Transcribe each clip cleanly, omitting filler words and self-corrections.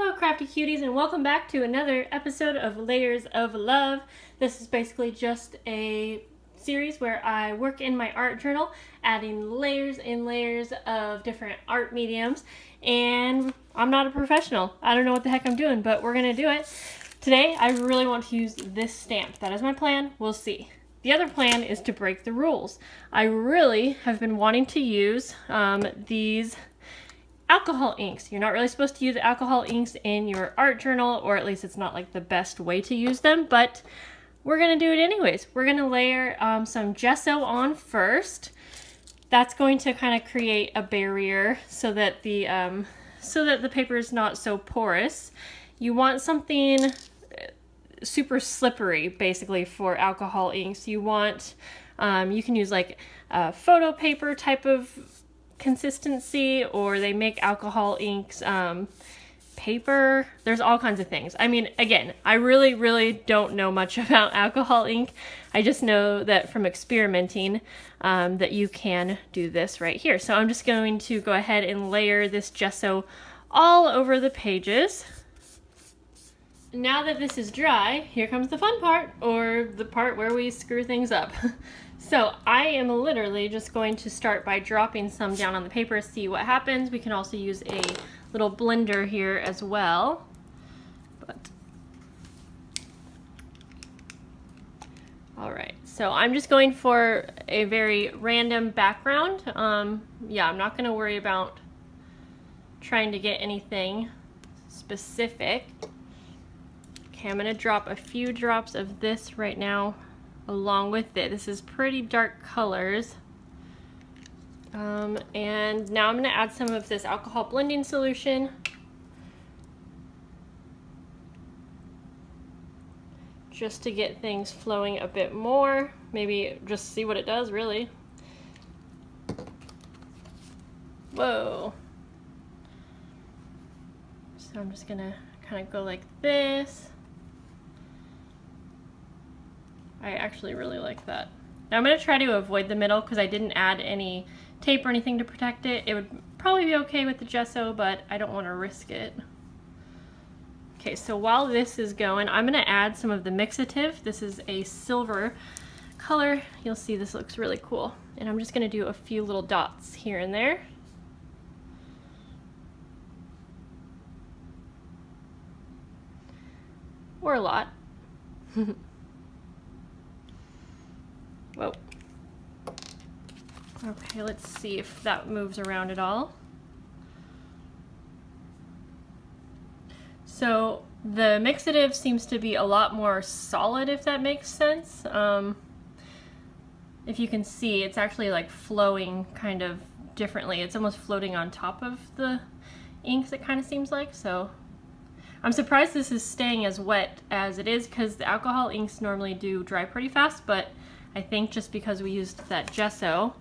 Hello crafty cuties, and welcome back to another episode of Layers of Love. This is basically just a series where I work in my art journal, adding layers and layers of different art mediums. And I'm not a professional. I don't know what the heck I'm doing, but we're gonna do it. Today, I really want to use this stamp. That is my plan. We'll see. The other plan is to break the rules. I really have been wanting to use these alcohol inks. You're not really supposed to use alcohol inks in your art journal, or at least it's not like the best way to use them, but we're gonna do it anyways. We're gonna layer some gesso on first. That's going to kind of create a barrier so that the paper is not so porous. You want something super slippery basically for alcohol inks. You want you can use like a photo paper type of consistency, or they make alcohol inks paper. There's all kinds of things. I mean, again, I really don't know much about alcohol ink. I just know that from experimenting that you can do this right here. So I'm just going to go ahead and layer this gesso all over the pages. Now that this is dry, here comes the fun part, or the part where we screw things up. So I am literally just going to start by dropping some down on the paper, see what happens. We can also use a little blender here as well. All right, so I'm just going for a very random background. Yeah, I'm not gonna worry about trying to get anything specific. Okay, I'm gonna drop a few drops of this right now along with it. This is pretty dark colors. And now I'm gonna add some of this alcohol blending solution. Just to get things flowing a bit more. Maybe just see what it does, really. Whoa. So I'm just gonna kind of go like this. I actually really like that. Now I'm going to try to avoid the middle because I didn't add any tape or anything to protect it. It would probably be okay with the gesso, but I don't want to risk it. Okay, so while this is going, I'm going to add some of the mixative. This is a silver color. You'll see this looks really cool. And I'm just going to do a few little dots here and there. Or a lot. Whoa. Okay, let's see if that moves around at all. So the mixative seems to be a lot more solid, if that makes sense. If you can see, it's actually like flowing kind of differently. It's almost floating on top of the inks, it kind of seems like. So I'm surprised this is staying as wet as it is, because the alcohol inks normally do dry pretty fast, but I think just because we used that gesso,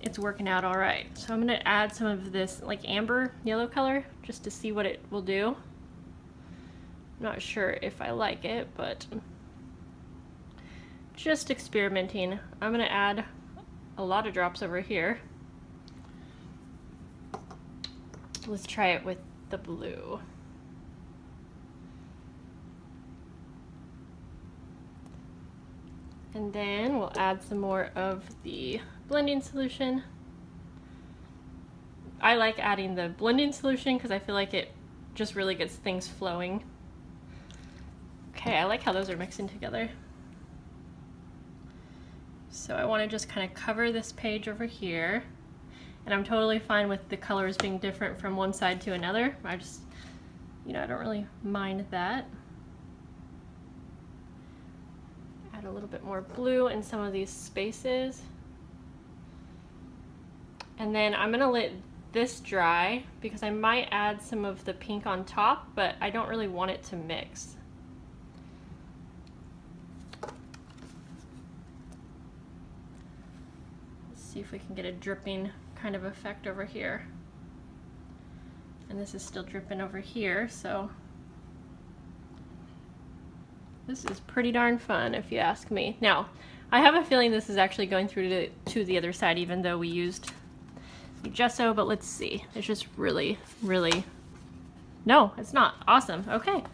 it's working out all right. So I'm gonna add some of this like amber yellow color just to see what it will do. I'm not sure if I like it, but just experimenting. I'm gonna add a lot of drops over here. Let's try it with the blue. And then we'll add some more of the blending solution. I like adding the blending solution because I feel like it just really gets things flowing. Okay, I like how those are mixing together. So I want to just kind of cover this page over here. And I'm totally fine with the colors being different from one side to another. I just, I don't really mind that. A little bit more blue in some of these spaces. And then I'm gonna let this dry because I might add some of the pink on top, but I don't really want it to mix. Let's see if we can get a dripping kind of effect over here. And this is still dripping over here, so this is pretty darn fun, if you ask me. Now, I have a feeling this is actually going through to the other side, even though we used the gesso, but let's see. It's just really No, it's not. Awesome. Okay.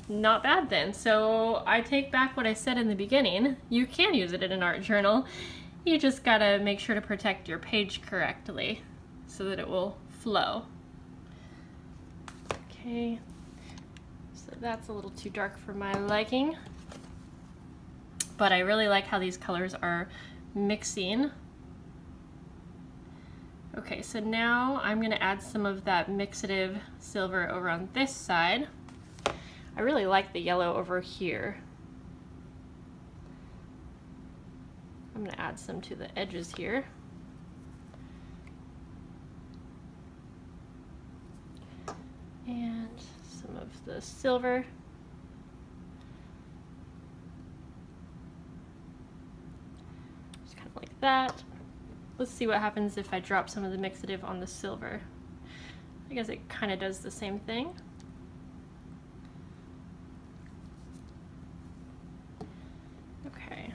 Not bad then. So I take back what I said in the beginning. You can use it in an art journal. You just gotta make sure to protect your page correctly so that it will flow. Okay. So that's a little too dark for my liking. But I really like how these colors are mixing. Okay, so now I'm going to add some of that mixative silver over on this side. I really like the yellow over here. I'm going to add some to the edges here. And some of the silver. Just kind of like that. Let's see what happens if I drop some of the mixative on the silver. I guess it kind of does the same thing. Okay.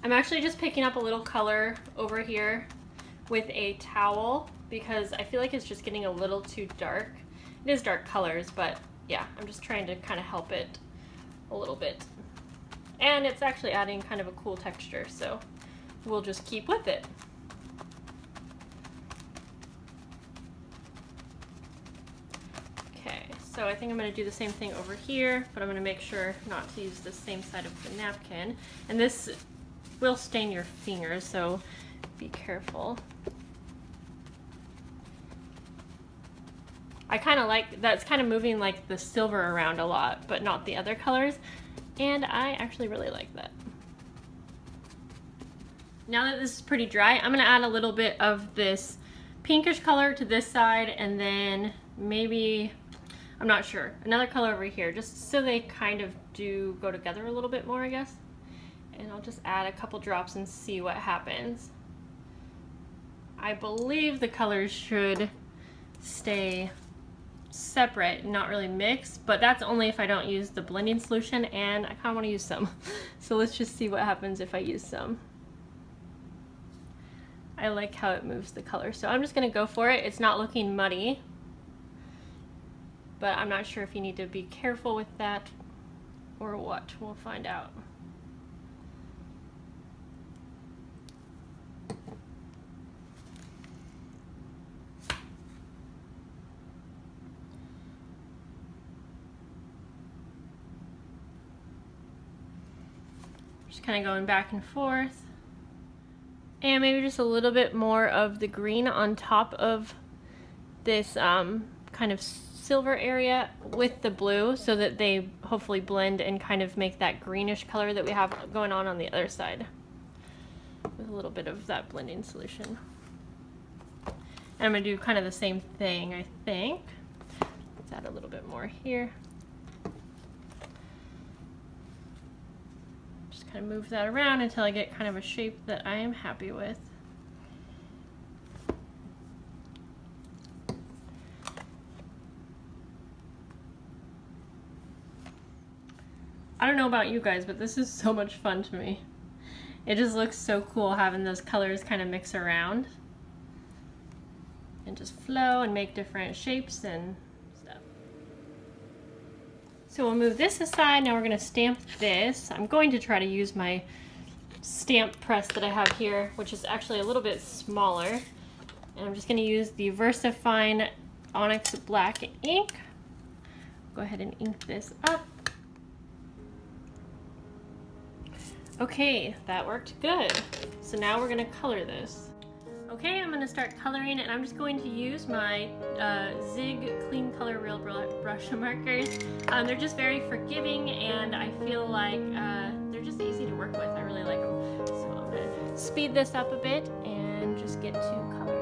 I'm actually just picking up a little color over here with a towel because I feel like it's just getting a little too dark. It is dark colors, but yeah, I'm just trying to kind of help it a little bit. And it's actually adding kind of a cool texture, so we'll just keep with it. Okay, so I think I'm going to do the same thing over here, but I'm going to make sure not to use the same side of the napkin. And this will stain your fingers, so be careful. I kind of like that's kind of moving like the silver around a lot, but not the other colors. And I actually really like that. Now that this is pretty dry, I'm gonna add a little bit of this pinkish color to this side, and then maybe, I'm not sure, another color over here, just so they kind of do go together a little bit more, I guess. And I'll just add a couple drops and see what happens. I believe the colors should stay separate, not really mix, but that's only if I don't use the blending solution, and I kind of want to use some. So let's just see what happens if I use some. I like how it moves the color, so I'm just going to go for it. It's not looking muddy, but I'm not sure if you need to be careful with that or what. We'll find out. Just kind of going back and forth. And maybe just a little bit more of the green on top of this kind of silver area with the blue, so that they hopefully blend and kind of make that greenish color that we have going on the other side with a little bit of that blending solution. And I'm going to do kind of the same thing, I think. Let's add a little bit more here. Kind of move that around until I get kind of a shape that I am happy with. I don't know about you guys, but this is so much fun to me. It just looks so cool having those colors kind of mix around and just flow and make different shapes and stuff. So we'll move this aside. Now we're going to stamp this. I'm going to try to use my stamp press that I have here, which is actually a little bit smaller. And I'm just going to use the VersaFine Onyx Black ink. Go ahead and ink this up. Okay, that worked good. So now we're going to color this. Okay, I'm going to start coloring, and I'm just going to use my Zig Clean Color Real Brush markers. They're just very forgiving, and I feel like they're just easy to work with. I really like them. So I'm going to speed this up a bit and just get to coloring.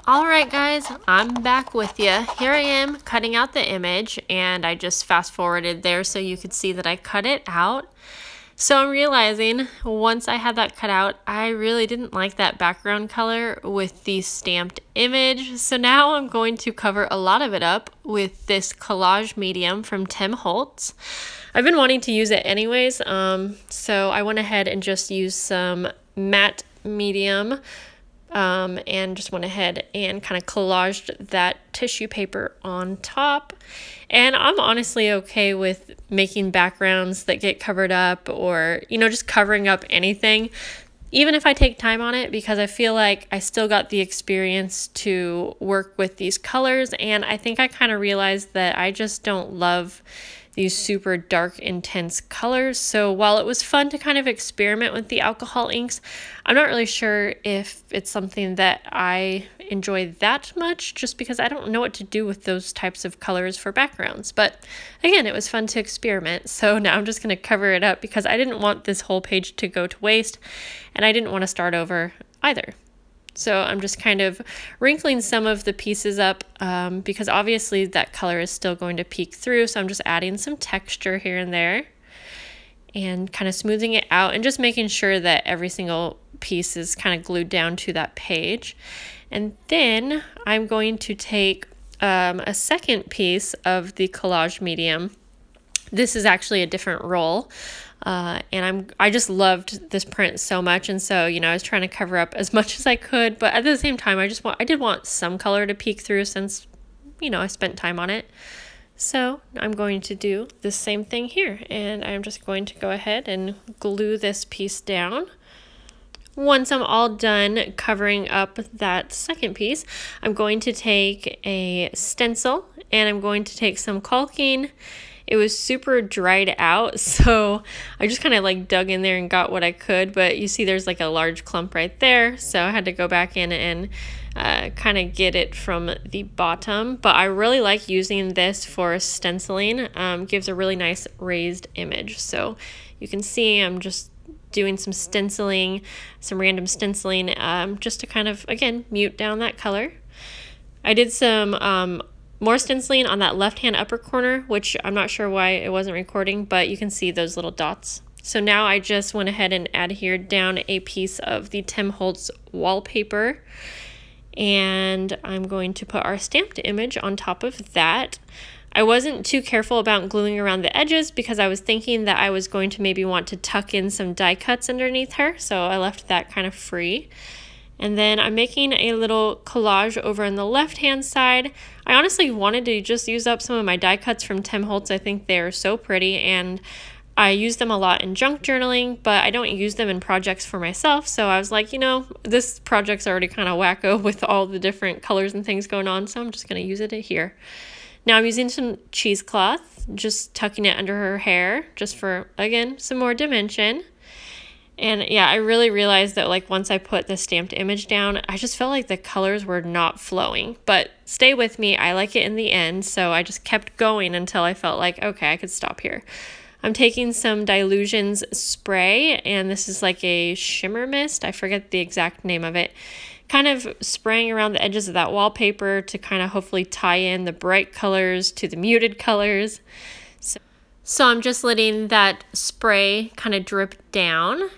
Alright guys, I'm back with you. Here I am cutting out the image, and I just fast forwarded there so you could see that I cut it out. So I'm realizing once I had that cut out, I really didn't like that background color with the stamped image. So now I'm going to cover a lot of it up with this collage medium from Tim Holtz. I've been wanting to use it anyways, so I went ahead and just used some matte medium and just went ahead and kind of collaged that tissue paper on top. And I'm honestly okay with making backgrounds that get covered up, or, you know, just covering up anything, even if I take time on it, because I feel like I still got the experience to work with these colors. And I think I kind of realized that I just don't love these super dark, intense colors. So while it was fun to kind of experiment with the alcohol inks, I'm not really sure if it's something that I enjoy that much, just because I don't know what to do with those types of colors for backgrounds. But again, it was fun to experiment. So now I'm just going to cover it up because I didn't want this whole page to go to waste, and I didn't want to start over either. So I'm just kind of wrinkling some of the pieces up because obviously that color is still going to peek through. So I'm just adding some texture here and there and kind of smoothing it out and just making sure that every single piece is kind of glued down to that page. And then I'm going to take a second piece of the collage medium. This is actually a different roll. And I just loved this print so much, and so, you know, I was trying to cover up as much as I could, but at the same time I did want some color to peek through since, you know, I spent time on it. So I'm going to do the same thing here, and I'm just going to go ahead and glue this piece down. Once I'm all done covering up that second piece, I'm going to take a stencil and I'm going to take some caulking. It was super dried out, so I just kind of like dug in there and got what I could, but you see there's like a large clump right there, so I had to go back in and kind of get it from the bottom. But I really like using this for stenciling. Gives a really nice raised image. So you can see I'm just doing some stenciling, some random stenciling, just to kind of, again, mute down that color. I did some more stenciling on that left-hand upper corner, which I'm not sure why it wasn't recording, but you can see those little dots. So now I just went ahead and adhered down a piece of the Tim Holtz wallpaper, and I'm going to put our stamped image on top of that. I wasn't too careful about gluing around the edges because I was thinking that I was going to maybe want to tuck in some die cuts underneath her, so I left that kind of free. And then I'm making a little collage over on the left-hand side. I honestly wanted to just use up some of my die cuts from Tim Holtz. I think they're so pretty, and I use them a lot in junk journaling, but I don't use them in projects for myself. So I was like, you know, this project's already kind of wacko with all the different colors and things going on, so I'm just going to use it here. Now I'm using some cheesecloth, just tucking it under her hair, just for, again, some more dimension. And yeah, I really realized that like once I put the stamped image down, I just felt like the colors were not flowing. But stay with me, I like it in the end, so I just kept going until I felt like, okay, I could stop here. I'm taking some Dilutions spray, and this is like a shimmer mist. I forget the exact name of it. Kind of spraying around the edges of that wallpaper to kind of hopefully tie in the bright colors to the muted colors. So I'm just letting that spray kind of drip down,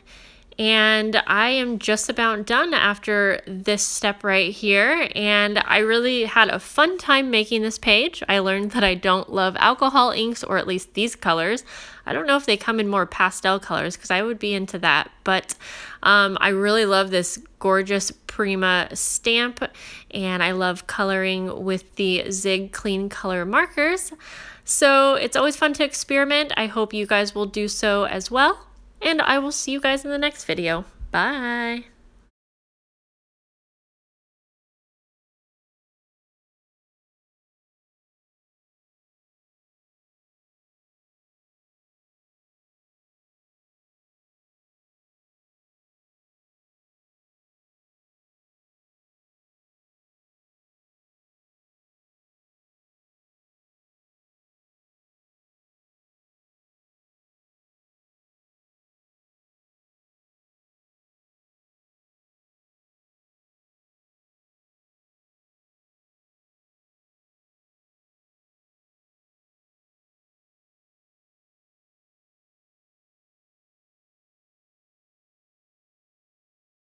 and I am just about done after this step right here, and I really had a fun time making this page. I learned that I don't love alcohol inks, or at least these colors. I don't know if they come in more pastel colors because I would be into that, but I really love this gorgeous Prima stamp, and I love coloring with the Zig Clean Color markers. So it's always fun to experiment. I hope you guys will do so as well, and I will see you guys in the next video. Bye!